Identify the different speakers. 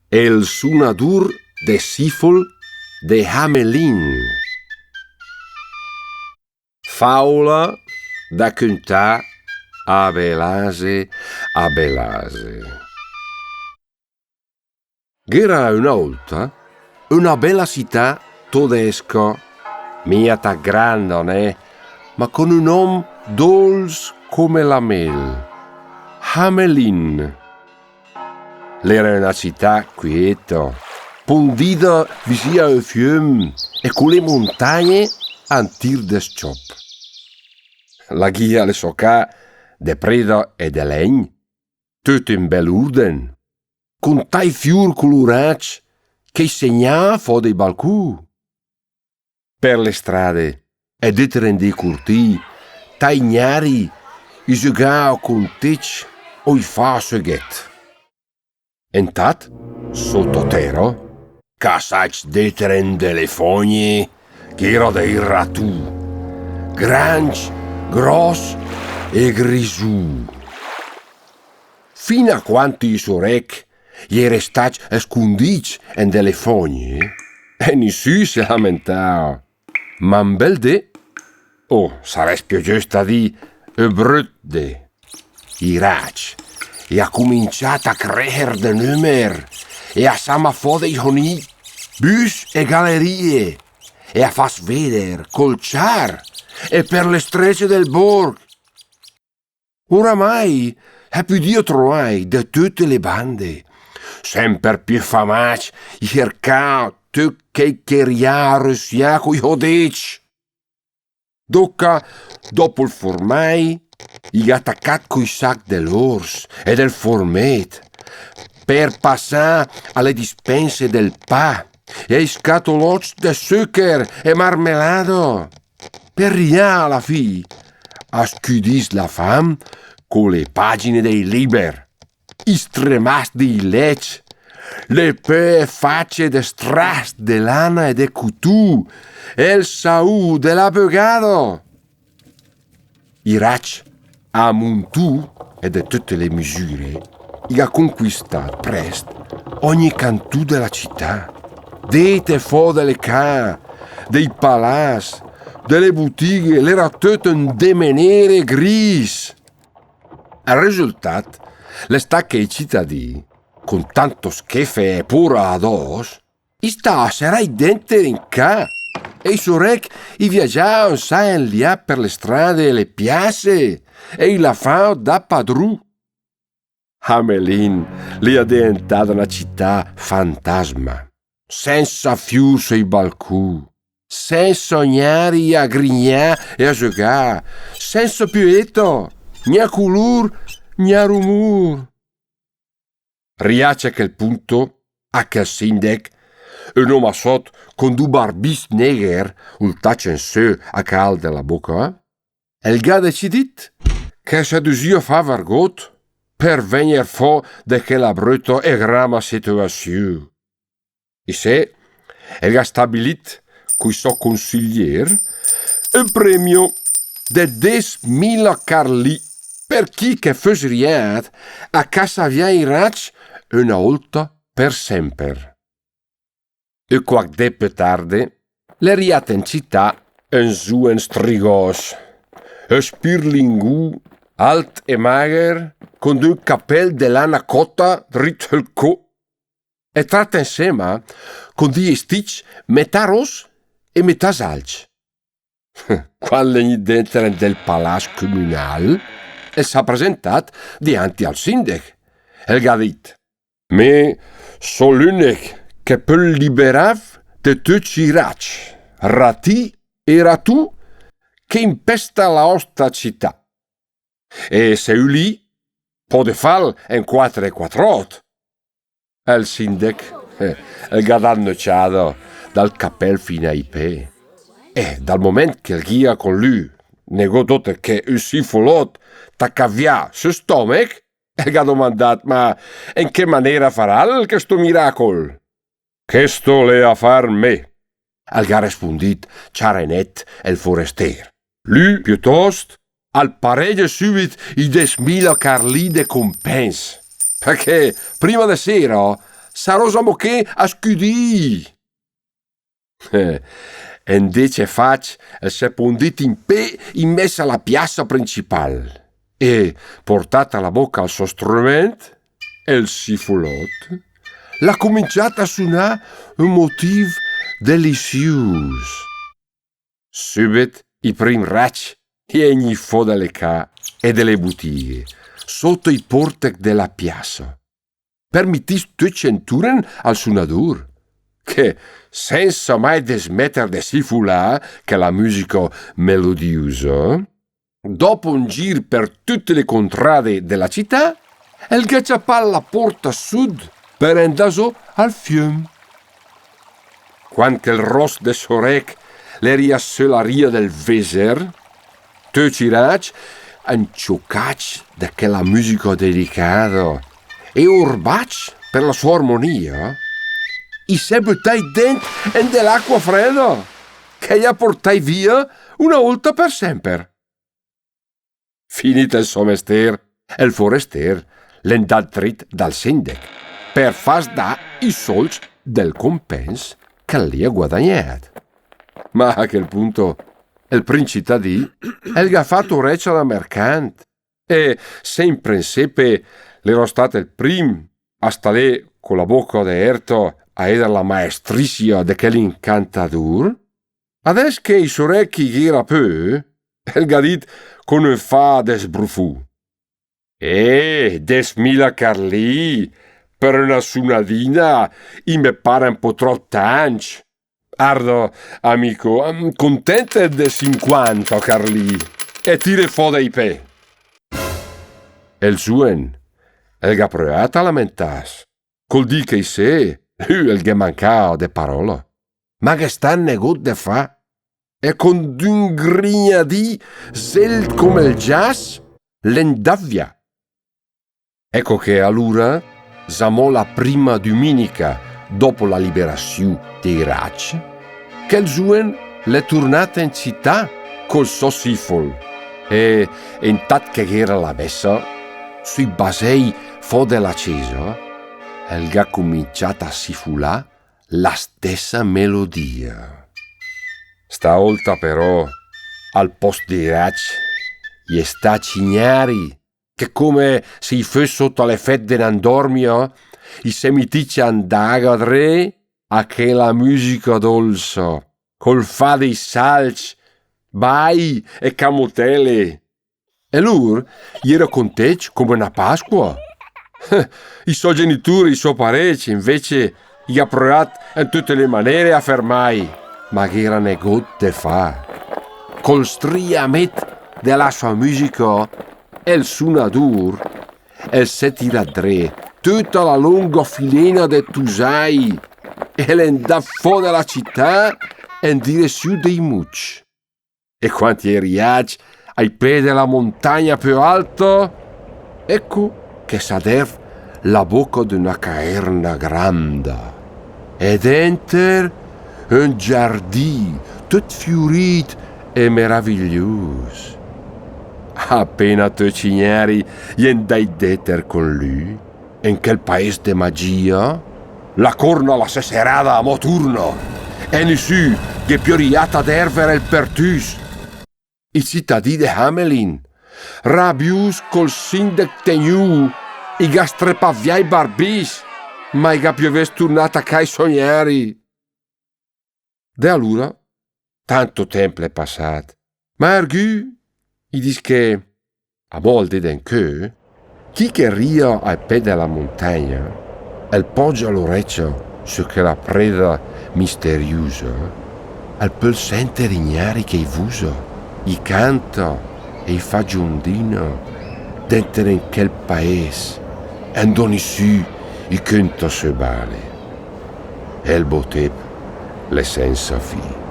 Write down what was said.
Speaker 1: El sunadur de sifol de Hamelin. Faula da cantà a Belase, a Belase. Era una volta una bella città tedesca, miata grande, ma con un nome dolce come la mel, Hamelin. Era una città quieta, pondida vicino al fiume e con le montagne an tir de sciop. La ghia le socca de preda e de legn, tutto in bel orden, con tai fior colorats che segnava fo dei balcù. Per le strade e detrendì curtì, tai gnari, i giocava con tec o i fa seghet. Entat, sotto terra, cassac detrende le fogne, che era dei ratù, granch, gros e grisù. Fino a quanti i sorec gli era stato scundic en delle fogne, e nessuno si lamentava. Ma un bel de, sarebbe più giusto di brut de, i rac, e ha cominciato a crescere de numero, e a samafò dei honi, bus e gallerie, e a fas veder col char e per le strecce del borg. Oramai è più dio trovai da tutte le bande, sempre più famaci cercare tu che queria russia coi hodec. Docca, dopo il formai, gli attaccat coi sac dell'ors e del formet, per passare alle dispense del pa e ai scatolots de zuccher e marmelato. Per ria alla fi, a scudis la fam con le pagine dei liber, i stremas di lec, le pe facce de stras de lana e de cutù, e il saù dell'abogado. I rac a Montù e de tutte le misure, i ha conquistato presto ogni cantù della città, dete fo delle ca, dei palazzi, delle bottiglie, l'era tutto un demenere gris. Il risultato le sta che i cittadini, con tanto schefe e pura ados, sta sarà i denti in ca, e i sorec i viaggiavano sai lì per le strade e le piazze, e i la fa da padrù. Hamelin li è diventata una città fantasma, senza fior sui balcù, senza gnari a grignare e a giocare, senza pietà, né color, né rumor. Riace a quel punto, a quel sindec, un uomo assot con due barbis neger, un taccio in su a cal della bocca, e il ga decidit che se dusio fa vargot per venir fo de quella brutta e grama situazione. E se il ga stabilit coi so consiglier un premio de 10.000 carli per chi che fosse riat a casa via i rac una volta per sempre. E quac de più tardi, le riate in città un su en strigos, un spirlingù alt e mager, con due capel de lana cotta dritto al co, e tratta insieme con due stic metà ros e metà salc. Quando gli dentro del palazzo comunale, e s'ha presentat dianti al sindac. El ha dit: «Me so l'unic che può liberar de tutti i rac, rati e ratù che impesta la nostra città. E se lì può far in 4 El sindac el ha annocciato dal cappel fino ai piedi. E dal momento che il ghia con lui negò tutto che un sifolot t'accavia su stomac, el ha domandat: «Ma in che maniera farà questo miracolo?» «Che sto le a far me?» El ha rispondit ciarenet el forester. «Lui, piuttosto, al pareggia subito i 10.000 carlì de compens, perché prima de sera sarosamo che a scudì. E invece fac s'è pondit in pe in mezzo alla piazza principale e, portata la bocca al suo strumento, e il sifulot, l'ha cominciato a suonare un motiv delicious. Subito i primi racci egli fu dalle ca e delle bottiglie sotto i portec della piazza. Permittis tutti centuren al suonadur, che, senza mai desmettere di sifulare che la musica melodiosa, dopo un giro per tutte le contrade della città, el gacciapà la porta sud per andare al fiume. Quando il ros de sorec le riassolaria del Weser, tutti rac, anciucac da quella musica delicata e urbac per la sua armonia, i se buttai dentro in dell'acqua fredda, che gli portai via una volta per sempre. Finito il suo mestiere, il forestier l'endat drit dal sindac per far da i soldi del compens che li ha guadagnato. Ma a quel punto il princittadì ha fatto reccia da mercante e sempre in sepe l'ero stato il primo a stare con la bocca aperta a edere la maestrizia de quell'incantadur. Adesso che i sorecchi gira peu, el gadit con un fa desbrufu. Des mila Carlì, per una sunadina, i me pare un po' troppo tanto. Ardo, amico, contente de 50 Carlì, e tire foda i pe. El suen, el ga provato a lamentas, col di che se, el ga mancao de parola. Ma che sta negut de fa? E con d'un grignadì zel come il jazz l'endavia. Ecco che allora zamò la prima domenica dopo la liberazione dei rac, che il Zuen l'è tornata in città col suo sifol e intanto che era la messa, sui basei fuori della chiesa, il ha cominciato a sifulare la stessa melodia. Stavolta però, al posto dei rac, gli sta cignari, che come se fosse sotto l'effetto dell'andormio, i semitici andagadre a che la musica dolce, col fa dei salci, bai e camotele. E lui gli era contento come una Pasqua. I suoi genitori, i suoi parenti, invece, gli ha provato in tutte le maniere a fermai, ma che era negot de fa. Col striamet della sua musica, e il suonadur, e se tira dre tutta la lunga filena de tusai e l'endà fuori dalla città in direzione dei mucci. E quanti eriaci ai piedi della montagna più alta, ecco che s'ader la bocca di una caverna grande e dentro un giardino tutto fiorito e meraviglioso. Appena Tocignari gli andai deter con lui, in quel paese de magia, la corna la serada a mo turno, e nessuno che pioriata d'ervere il pertus. I cittadini de Hamelin, rabius col sindac teniu, i gastrepaviai barbis, ma i gapioves turnata cai sognari. De allora, tanto tempo è passato, ma ergu, i dis che, a volte den che, chi che ria al piede della montagna, el poggia l'orecchio su quella preda misteriosa, al può sentire ignari che i vusa, i canta e i fa giundino dentro in quel paese, e ogni su i canta se bale. E il botep le senza fi.